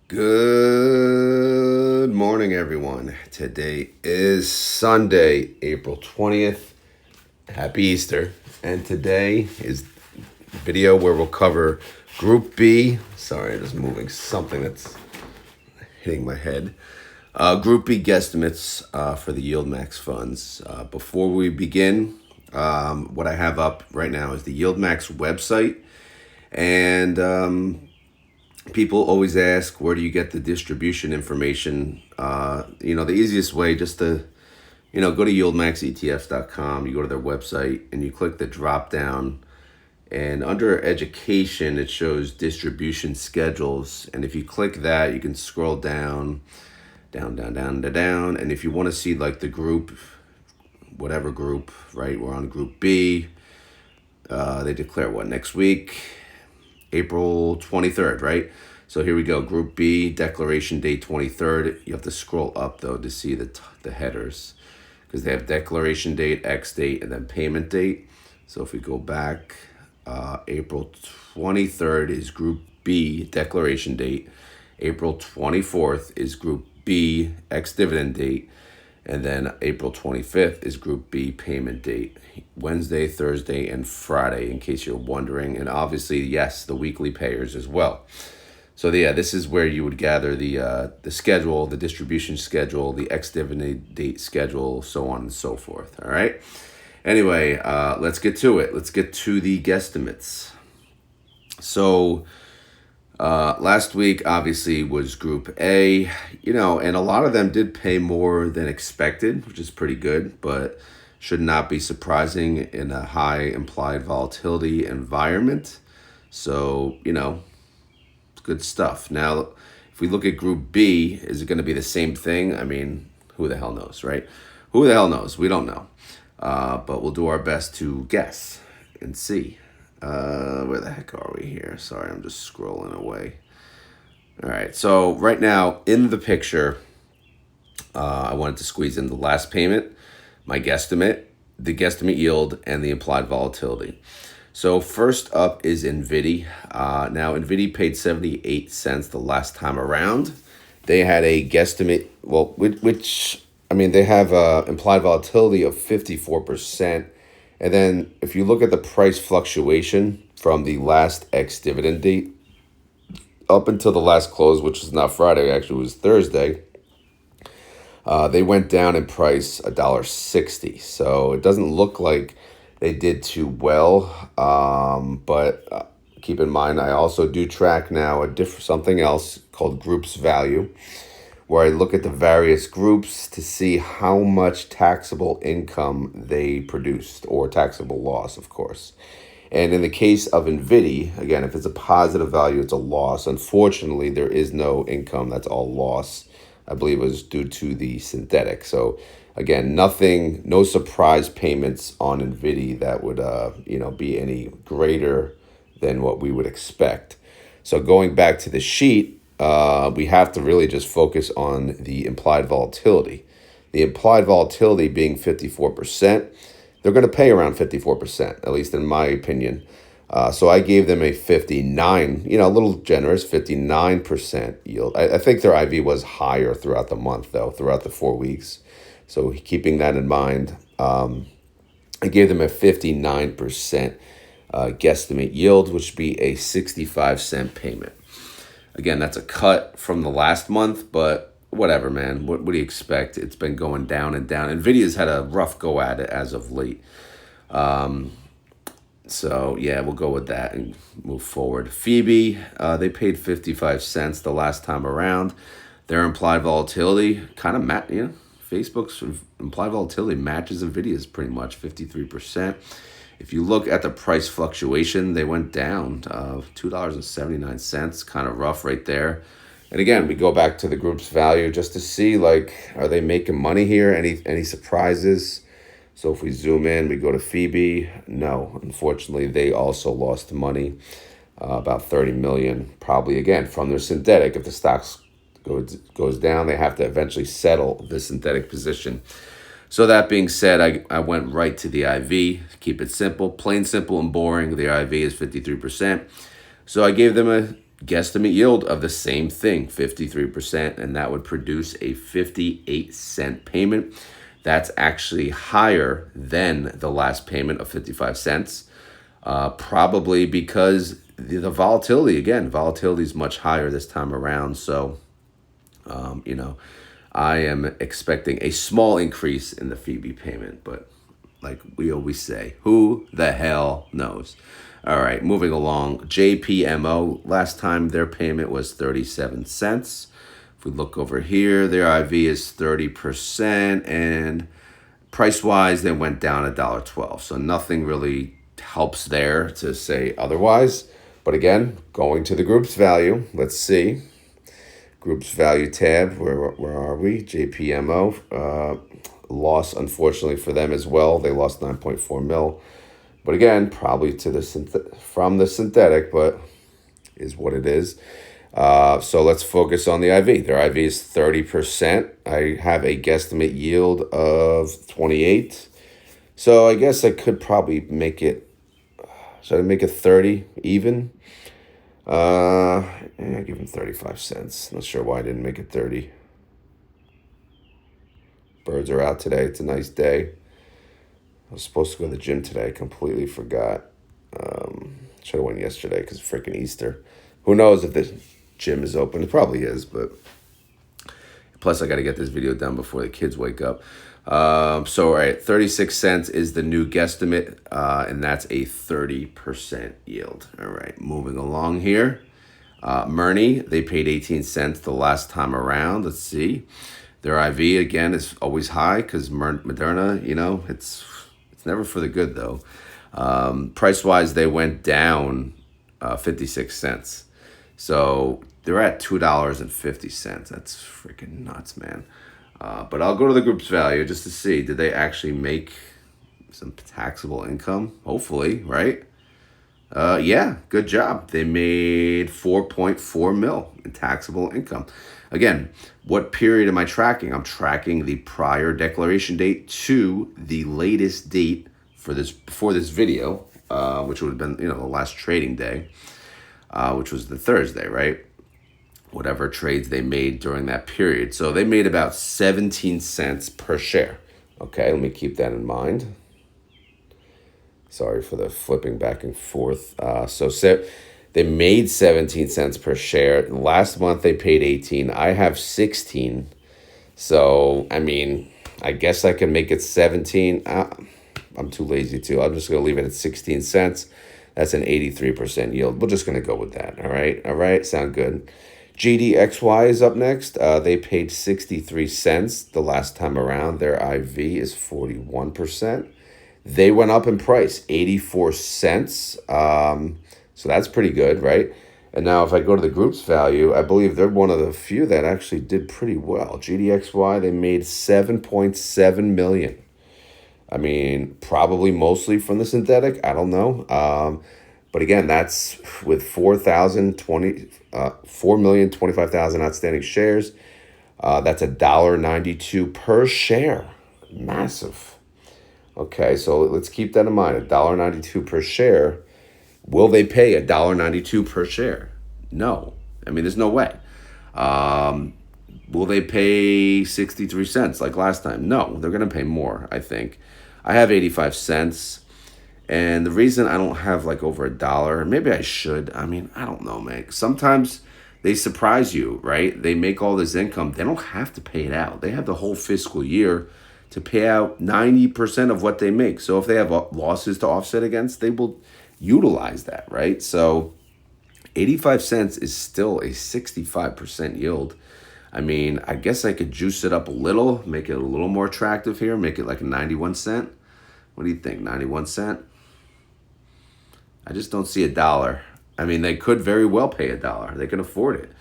Good morning, everyone. Today is Sunday, April 20th. Happy Easter. And today is a video where we'll cover Group B. Sorry, I'm just moving something that's hitting my head. Group B guesstimates for the YieldMax funds. Before we begin, what I have up right now is the YieldMax website. And people always ask, where do you get the distribution information? The easiest way, just to, go to yieldmaxetfs.com. You go to their website and you click the drop down. And under education, it shows distribution schedules. And if you click that, you can scroll down. And if you want to see like the group, whatever group, right? We're on Group B. They declare what, next week? April 23rd, right? So here we go, Group B, declaration date 23rd. You have to scroll up, though, to see the headers, because they have declaration date, X date, and then payment date. So if we go back, April 23rd is Group B, declaration date. April 24th is Group B, X dividend date. And then April 25th is Group B payment date. Wednesday, Thursday, and Friday, in case you're wondering. And obviously, yes, the weekly payers as well. So yeah, this is where you would gather the schedule, the distribution schedule, the X dividend date schedule, so on and so forth. All right. Anyway, let's get to it. Let's get to the guesstimates. So last week, obviously, was Group A, and a lot of them did pay more than expected, which is pretty good, but should not be surprising in a high implied volatility environment. So, it's good stuff. Now, if we look at Group B, is it going to be the same thing? I mean, who the hell knows, right? Who the hell knows? We don't know. But we'll do our best to guess and see. Where the heck are we here? Sorry, I'm just scrolling away. All right, so right now in the picture, I wanted to squeeze in the last payment, my guesstimate, the guesstimate yield, and the implied volatility. So first up is NVDY. Now NVDY paid 78 cents the last time around. They had a guesstimate, they have a implied volatility of 54%. And then if you look at the price fluctuation from the last ex-dividend date up until the last close, which is not Friday, actually it was Thursday, they went down in price $1.60. So it doesn't look like they did too well. But keep in mind, I also do track now something else called Groups Value, where I look at the various groups to see how much taxable income they produced, or taxable loss, of course. And in the case of NVDY, again, if it's a positive value, it's a loss. Unfortunately, there is no income. That's all loss. I believe it was due to the synthetic. So again, no surprise payments on NVDY that would, be any greater than what we would expect. So going back to the sheet, we have to really just focus on the implied volatility. The implied volatility being 54%, they're going to pay around 54%, at least in my opinion. So I gave them a 59, a little generous, 59% yield. I think their IV was higher throughout the month, though, throughout the 4 weeks. So keeping that in mind, I gave them a 59% guesstimate yield, which would be a 65-cent payment. Again, that's a cut from the last month, but whatever, man. What do you expect? It's been going down and down. NVIDIA's had a rough go at it as of late. So, yeah, we'll go with that and move forward. FBY, they paid 55 cents the last time around. Their implied volatility kind of Facebook's implied volatility matches NVIDIA's pretty much, 53%. If you look at the price fluctuation, they went down $2.79, kind of rough right there. And again, we go back to the group's value just to see, are they making money here? Any surprises? So if we zoom in, we go to FBY. No, unfortunately, they also lost money, about 30 million, probably again from their synthetic. If the stocks goes down, they have to eventually settle the synthetic position. So that being said, I went right to the IV. Keep it simple, plain simple and boring. The IV is 53%. So I gave them a guesstimate yield of the same thing, 53%, and that would produce a 58-cent payment. That's actually higher than the last payment of 55 cents, probably because the volatility, again, volatility is much higher this time around. So, I am expecting a small increase in the FBY payment, but like we always say, who the hell knows? All right, moving along. JPMO, last time their payment was 37 cents. If we look over here, their IV is 30%, and price-wise, they went down $1.12. So nothing really helps there to say otherwise. But again, going to the group's value, let's see. Group's value tab, where are we? JPMO, loss, unfortunately for them as well. They lost 9.4 mil. But again, probably to the from the synthetic, but is what it is. So let's focus on the IV. Their IV is 30%. I have a guesstimate yield of 28. So I guess I could probably make it, should I make it 30 even? I give him 35 cents. Not sure why I didn't make it 30. Birds are out today. It's a nice day. I was supposed to go to the gym today. I completely forgot. Should have went yesterday because of freaking Easter. Who knows if the gym is open? It probably is, but plus I got to get this video done before the kids wake up. So, all right, 36 cents is the new guesstimate, and that's a 30% yield. All right, moving along here. Murney, they paid 18 cents the last time around. Let's see. Their IV, again, is always high because Moderna, it's never for the good, though. Price-wise, they went down 56 cents. So they're at $2.50. That's freaking nuts, man. But I'll go to the group's value just to see, did they actually make some taxable income? Hopefully, right? Yeah, good job. They made 4.4 mil in taxable income. Again, what period am I tracking? I'm tracking the prior declaration date to the latest date for this before this video, which would have been the last trading day, which was the Thursday, right? Whatever trades they made during that period. So they made about 17 cents per share. Okay, let me keep that in mind. Sorry for the flipping back and forth. So they made 17 cents per share. Last month they paid 18. I have 16. So, I guess I can make it 17. I'm too lazy to. I'm just going to leave it at 16 cents. That's an 83% yield. We're just going to go with that. All right. Sound good. GDXY is up next. They paid 63 cents the last time around. Their IV is 41%. They went up in price, 84 cents. So that's pretty good, right? And now if I go to the group's value, I believe they're one of the few that actually did pretty well. GDXY, they made 7.7 million. Probably mostly from the synthetic. I don't know. But again, that's with 4,025,000 outstanding shares. That's $1.92 per share. Massive. Okay, so let's keep that in mind. $1.92 per share. Will they pay $1.92 per share? No. There's no way. Will they pay 63 cents like last time? No, they're going to pay more, I think. I have 85 cents. And the reason I don't have like over $1, maybe I should. I don't know, man. Sometimes they surprise you, right? They make all this income. They don't have to pay it out. They have the whole fiscal year to pay out 90% of what they make. So if they have losses to offset against, they will utilize that, right? So 85 cents is still a 65% yield. I guess I could juice it up a little, make it a little more attractive here, make it like a 91 cent. What do you think, 91 cent? I just don't see $1. They could very well pay $1. They can afford it.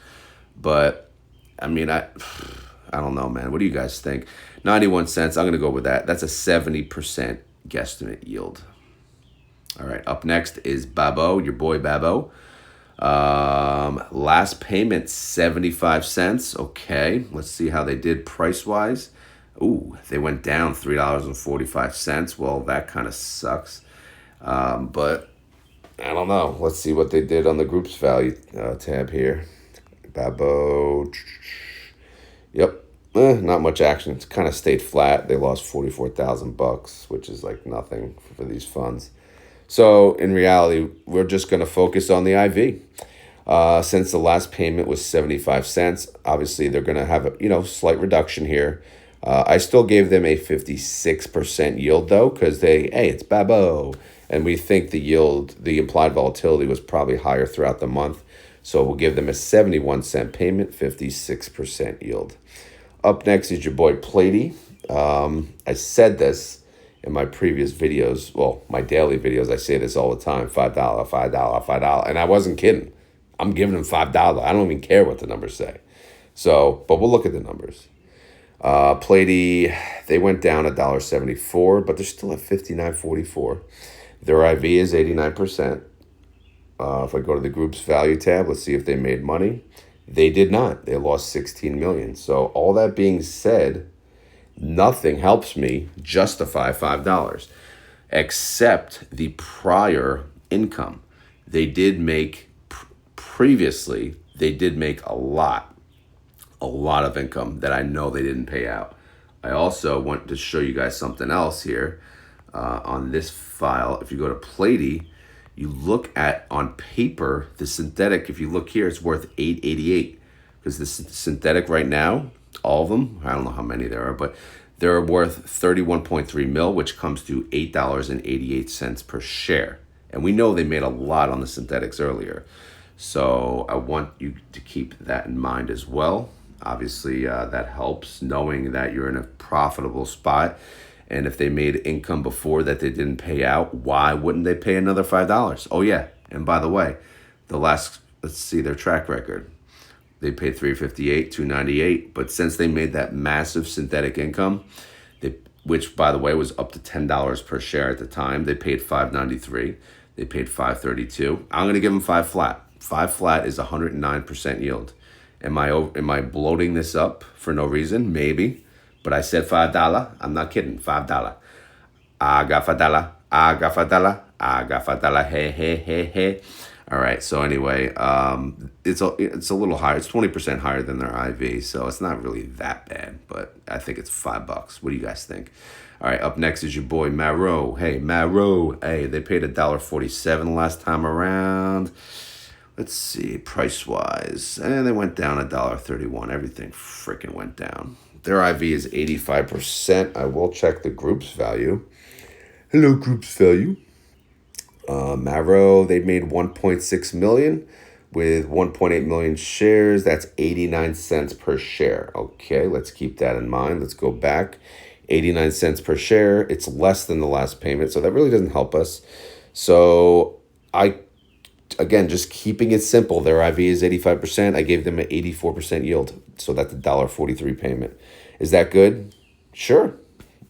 But, I don't know, man. What do you guys think? 91 cents, I'm going to go with that. That's a 70% guesstimate yield. All right, up next is BABO, your boy BABO. Last payment, 75 cents. Okay, let's see how they did price-wise. Ooh, they went down $3.45. Well, that kind of sucks. But I don't know. Let's see what they did on the groups value tab here. BABO. Yep. Not much action. It's kind of stayed flat. They lost $44,000, which is like nothing for these funds. So in reality, we're just going to focus on the IV. Since the last payment was 75 cents, obviously they're going to have a slight reduction here. I still gave them a 56% yield though, because it's BABO, and we think the yield, the implied volatility was probably higher throughout the month. So we'll give them a 71-cent payment, 56% yield. Up next is your boy PLTY. I said this in my previous videos, well, my daily videos. I say this all the time: $5, $5, $5, and I wasn't kidding. I'm giving them $5. I don't even care what the numbers say. So, but we'll look at the numbers. PLTY, they went down $1.74, but they're still at 59.44. Their IV is 89%. If I go to the group's value tab, let's see if they made money. They did not. They lost 16 million. So all that being said, nothing helps me justify $5 except the prior income. They did make previously, they did make a lot of income that I know they didn't pay out. I also want to show you guys something else here on this file. If you go to PLTY, you look at on paper, the synthetic, if you look here, it's worth $8.88 because the synthetic right now, all of them, I don't know how many there are, but they're worth 31.3 mil, which comes to $8.88 per share. And we know they made a lot on the synthetics earlier. So I want you to keep that in mind as well. Obviously, that helps knowing that you're in a profitable spot. And if they made income before that they didn't pay out, why wouldn't they pay another $5? Oh, yeah. And by the way, let's see their track record. They paid $358, $298. But since they made that massive synthetic income, which, by the way, was up to $10 per share at the time, they paid $593. They paid $532. I'm going to give them 5 flat. 5 flat is 109% yield. Am I bloating this up for no reason? Maybe. But I said $5. I'm not kidding. $5. I got $5. I got $5. I got $5. Hey, hey, hey, hey. All right. So anyway, it's a little higher. It's 20% higher than their IV. So it's not really that bad. But I think it's $5. What do you guys think? All right. Up next is your boy MARO. Hey, MARO. Hey, they paid $1.47 last time around. Let's see, price-wise. And they went down $1.31. Everything freaking went down. Their IV is 85%. I will check the group's value. Hello, group's value. MARO, they made 1.6 million with 1.8 million shares. That's 89 cents per share. Okay, let's keep that in mind. Let's go back. 89 cents per share. It's less than the last payment, so that really doesn't help us. So again, just keeping it simple. Their IV is 85%. I gave them an 84% yield. So that's a $1.43 payment. Is that good? Sure.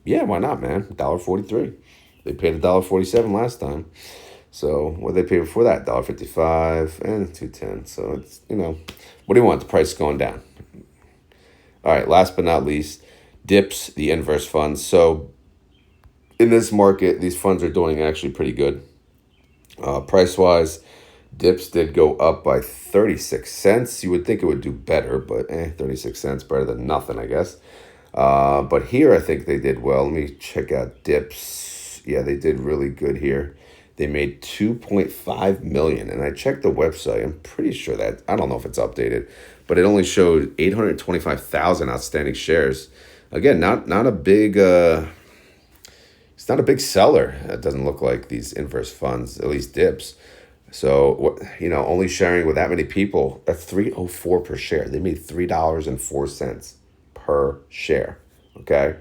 Yeah, why not, man? $1.43. They paid $1.47 last time. So what did they pay before that? $1.55 and $2.10. So it's, what do you want? The price going down. All right, last but not least, DIPS, the inverse funds. So in this market, these funds are doing actually pretty good. Price-wise, DIPS did go up by 36 cents. You would think it would do better, but 36 cents better than nothing, I guess. But here I think they did well. Let me check out DIPS. Yeah, they did really good here. They made 2.5 million, and I checked the website. I'm pretty sure that, I don't know if it's updated, but it only showed 825,000 outstanding shares. Again, not a big it's not a big seller. It doesn't look like these inverse funds, at least DIPS. So, only sharing with that many people, that's $3.04 per share. They made $3.04 per share. Okay?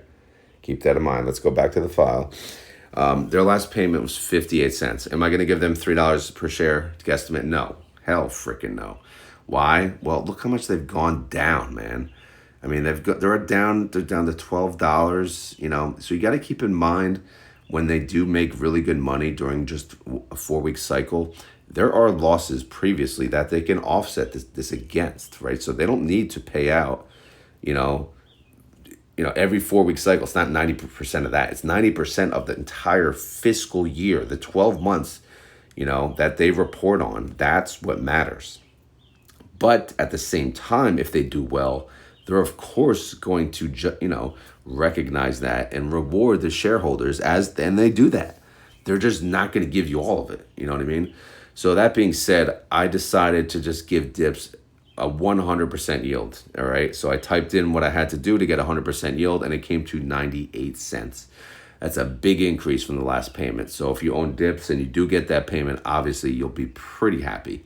Keep that in mind. Let's go back to the file. Their last payment was 58 cents. Am I going to give them $3 per share to guesstimate? No. Hell freaking no. Why? Well, look how much they've gone down, man. I mean, they're down to $12, so you got to keep in mind when they do make really good money during just a 4-week cycle, there are losses previously that they can offset this against, right? So they don't need to pay out, every 4-week cycle. It's not 90% of that. It's 90% of the entire fiscal year, the 12 months. that they report on. That's what matters. But at the same time, if they do well, they're of course going to, recognize that and reward the shareholders and they do that. They're just not going to give you all of it. You know what I mean? So that being said, I decided to just give dips a 100% yield. All right. So I typed in what I had to do to get 100% yield, and it came to 98 cents. That's a big increase from the last payment. So if you own dips and you do get that payment, obviously you'll be pretty happy.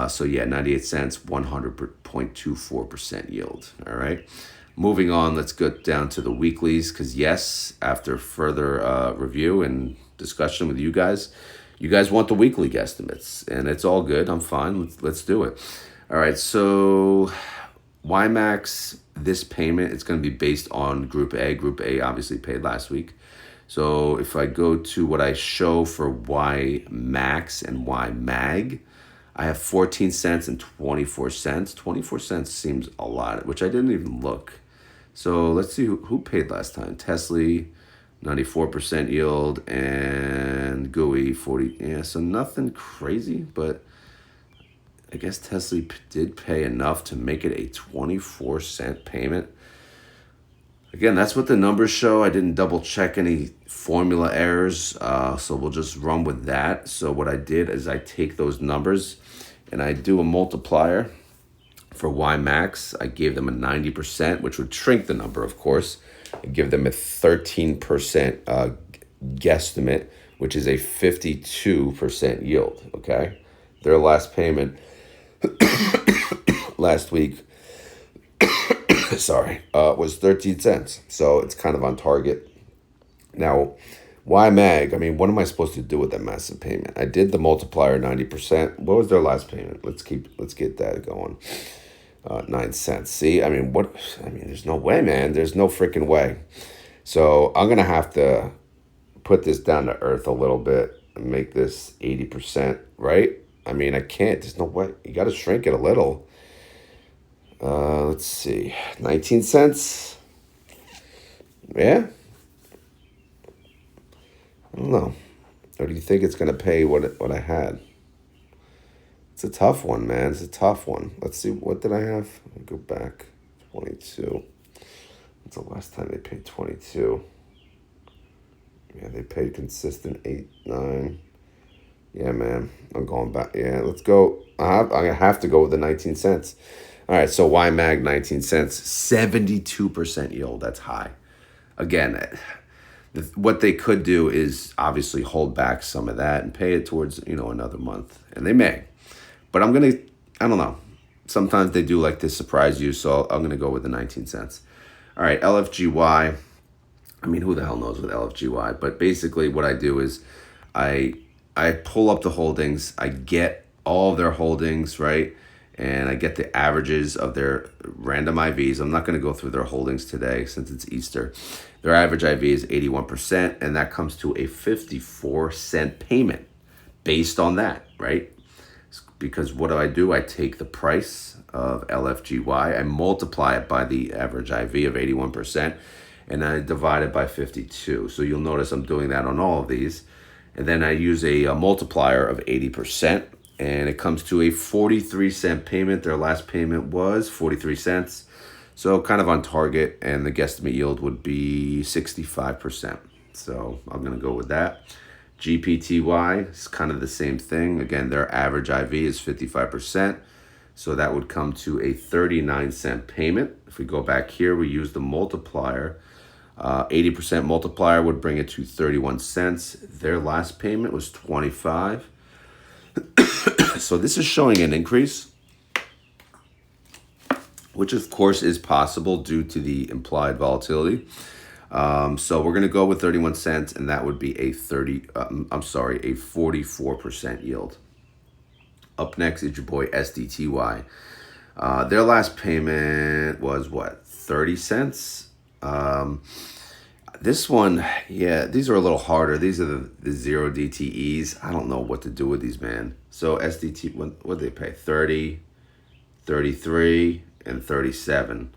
So yeah, 98 cents, 100.24% yield. All right. Moving on, let's go down to the weeklies, because yes, after further review and discussion with you guys want the weekly guesstimates, and it's all good. I'm fine. Let's do it. All right. So YieldMax, this payment, it's going to be based on Group A. Group A obviously paid last week. So if I go to what I show for YieldMax and YMag, I have 14 cents and 24 cents. 24 cents seems a lot, which I didn't even look. So let's see who paid last time. Tesla, 94% yield, and GUI, 40. Yeah, so nothing crazy, but I guess Tesla did pay enough to make it a 24-cent payment. Again, that's what the numbers show. I didn't double check any formula errors, so we'll just run with that. So what I did is I take those numbers and I do a multiplier. For YieldMax, I gave them a 90%, which would shrink the number, of course. I give them a 13% guesstimate, which is a 52% yield, okay? Their last payment last week, was 13 cents. So it's kind of on target. Now, YMag, I mean, what am I supposed to do with that massive payment? I did the multiplier 90%. What was their last payment? Let's get that going. 9 cents. See, I mean, there's no way, man. There's no freaking way. So I'm going to have to put this down to earth a little bit and make this 80%, right? I mean, I can't. There's no way. You got to shrink it a little. Let's see. 19 cents. Yeah. I don't know. Or do you think it's going to pay what I had? It's a tough one, man. It's a tough one. Let's see. What did I have? Let me go back. 22. That's the last time they paid 22. Yeah, they paid consistent 8, 9. Yeah, man. I'm going back. Yeah, let's go. I'm going to have to go with the 19 cents. All right, so YMag, 19 cents, 72% yield. That's high. Again, what they could do is obviously hold back some of that and pay it towards, another month. And they may. But I don't know. Sometimes they do like to surprise you, so I'm going to go with the 19 cents. All right, LFGY. I mean, who the hell knows with LFGY? But basically what I do is I pull up the holdings. I get all of their holdings, right? And I get the averages of their random IVs. I'm not going to go through their holdings today since it's Easter. Their average IV is 81%, and that comes to a 54-cent payment based on that, right? Because what do? I take the price of LFGY, I multiply it by the average IV of 81%, and I divide it by 52. So you'll notice I'm doing that on all of these. And then I use a multiplier of 80%, and it comes to a 43-cent payment. Their last payment was 43 cents. So kind of on target, and the guesstimate yield would be 65%. So I'm going to go with that. GPTY is kind of the same thing. Again, their average IV is 55%. So that would come to a 39-cent payment. If we go back here, we use the multiplier. 80% multiplier would bring it to 31 cents. Their last payment was 25. So this is showing an increase, which of course is possible due to the implied volatility. So we're going to go with 31 cents, and that would be a 44% yield. Up next is your boy SDTY. Their last payment was 30 cents. This one, yeah, these are a little harder. These are the 0 DTEs. I don't know what to do with these, man. So SDT, what did they pay? 30, 33, and 37.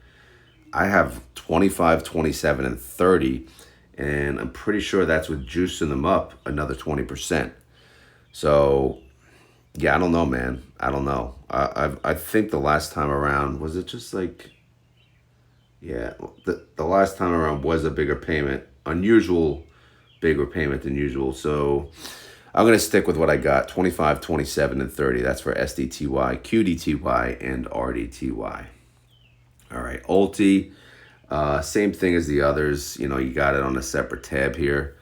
I have 25, 27, and 30, and I'm pretty sure that's with juicing them up another 20%. So yeah, I don't know, man. I don't know. I think the last time around, was it just like, yeah, the last time around was a bigger payment, unusual bigger payment than usual. So I'm going to stick with what I got, 25, 27, and 30. That's for SDTY, QDTY, and RDTY. All right, Ulti, same thing as the others. You know, you got it on a separate tab here.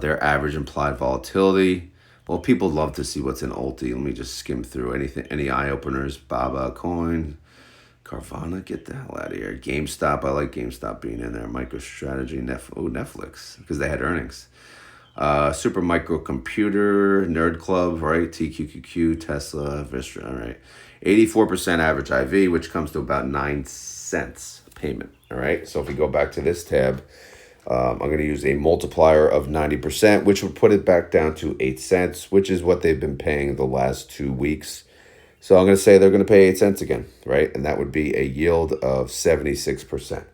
Their average implied volatility. Well, people love to see what's in Ulti. Let me just skim through anything, any eye openers. BABO coin, Carvana, get the hell out of here. GameStop, I like GameStop being in there. MicroStrategy, Netflix, because they had earnings. Super Microcomputer, Nerd Club, right? TQQQ, Tesla, Vistra, all right. 84% average IV, which comes to about 9 cents payment, all right? So if we go back to this tab, I'm going to use a multiplier of 90%, which would put it back down to 8 cents, which is what they've been paying the last 2 weeks. So I'm going to say they're going to pay 8 cents again, right? And that would be a yield of 76%.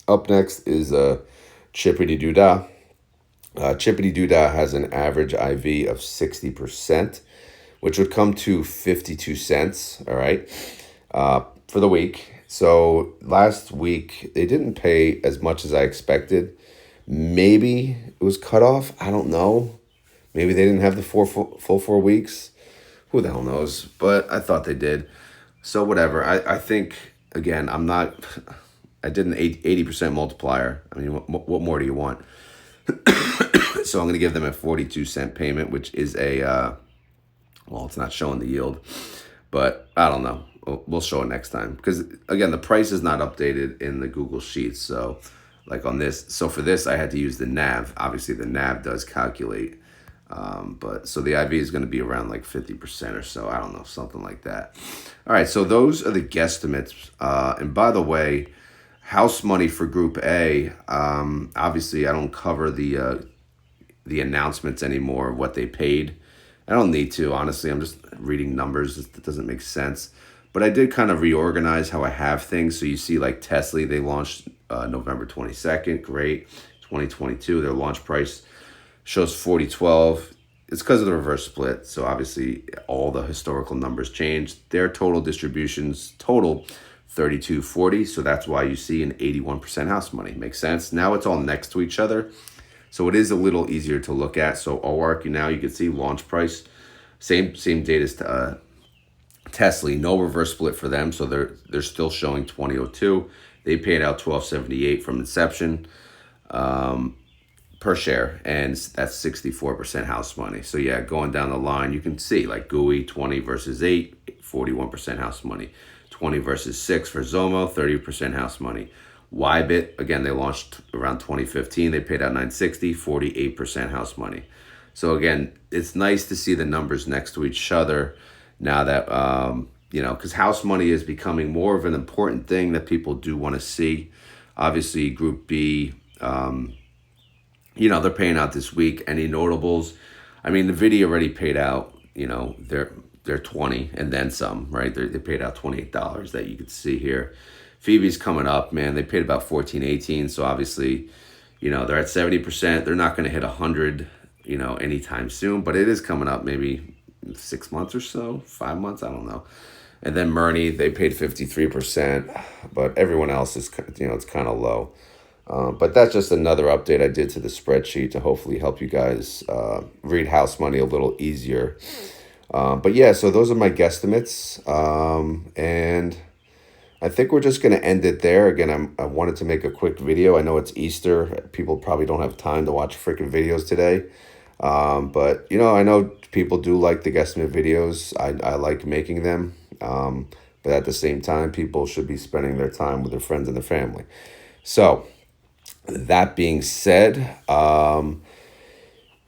Up next is Chippity Doodah. Chippity Doodah has an average IV of 60%, which would come to 52 cents, all right, for the week. So last week, they didn't pay as much as I expected. Maybe it was cut off. I don't know. Maybe they didn't have the full 4 weeks. Who the hell knows? But I thought they did. So whatever. I think, again, I did an 80% multiplier. I mean, what more do you want? So I'm going to give them a 42-cent payment, which is well, it's not showing the yield. But I don't know. We'll show it next time. Because, again, the price is not updated in the Google Sheets. So, like on this. So for this, I had to use the NAV. Obviously, the NAV does calculate. But so the IV is going to be around like 50% or so. I don't know, something like that. All right, so those are the guesstimates. And by the way, house money for Group A. Obviously, I don't cover the announcements anymore of what they paid. I don't need to, honestly. I'm just reading numbers. It doesn't make sense. But I did kind of reorganize how I have things. So you see, like Tesla, they launched November 22nd. Great. 2022, their launch price shows 40.12. It's because of the reverse split. So obviously all the historical numbers changed. Their total distributions total 32.40. So that's why you see an 81% house money. Makes sense. Now it's all next to each other. So it is a little easier to look at. So OARC, now you can see launch price, same date as Tesla, no reverse split for them. So they're still showing 2002. They paid out 12.78 from inception. Per share, and that's 64% house money. So yeah, going down the line, you can see like GUI 20 versus 8, 41% house money. 20 versus 6 for Zomo, 30% house money. Ybit, again, they launched around 2015. They paid out 960, 48% house money. So again, it's nice to see the numbers next to each other now that, because house money is becoming more of an important thing that people do want to see. Obviously, Group B, they're paying out this week. Any notables? I mean, the video already paid out, they're 20 and then some, right? They paid out $28 that you could see here. Phoebe's coming up, man. They paid about 14, 18. So obviously, they're at 70%. They're not going to hit 100, anytime soon, but it is coming up maybe 6 months or so, 5 months. I don't know. And then Murney, they paid 53%, but everyone else is, it's kind of low. But that's just another update I did to the spreadsheet to hopefully help you guys read house money a little easier. But yeah, so those are my guesstimates. And I think we're just going to end it there. Again, I wanted to make a quick video. I know it's Easter. People probably don't have time to watch freaking videos today. But, I know people do like the guesstimate videos. I like making them. But at the same time, people should be spending their time with their friends and their family. So that being said, I'll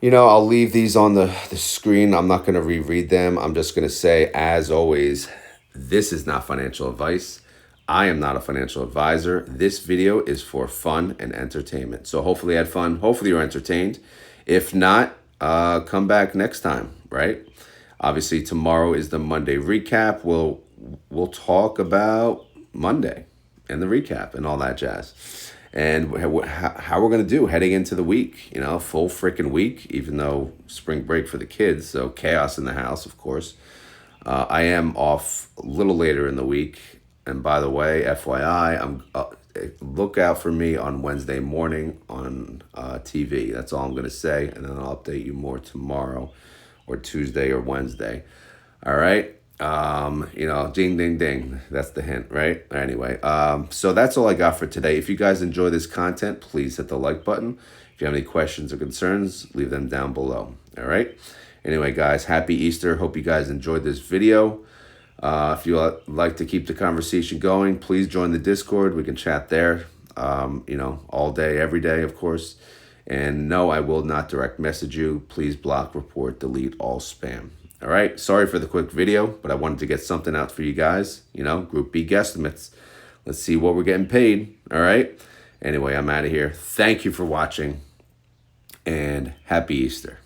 leave these on the screen. I'm not going to reread them. I'm just going to say, as always, this is not financial advice. I am not a financial advisor. This video is for fun and entertainment. So hopefully you had fun. Hopefully you're entertained. If not, come back next time, right? Obviously, tomorrow is the Monday recap. We'll talk about Monday and the recap and all that jazz. and how we're going to do heading into the week. You know, full freaking week, even though spring break for the kids. So chaos in the house, of course. I am off a little later in the week. And by the way, FYI, look out for me on Wednesday morning on TV. That's all I'm going to say. And then I'll update you more tomorrow or Tuesday or Wednesday. All right. You know, ding, ding, ding. That's the hint, right? Anyway, so that's all I got for today. If you guys enjoy this content, please hit the like button. If you have any questions or concerns, leave them down below. All right. Anyway, guys, happy Easter. Hope you guys enjoyed this video. If you like to keep the conversation going, please join the Discord. We can chat there, you know, all day, every day, of course. And no, I will not direct message you. Please block, report, delete all spam. All right. Sorry for the quick video, but I wanted to get something out for you guys. You know, Group B guesstimates. Let's see what we're getting paid. All right. Anyway, I'm out of here. Thank you for watching and happy Easter.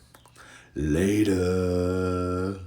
Later.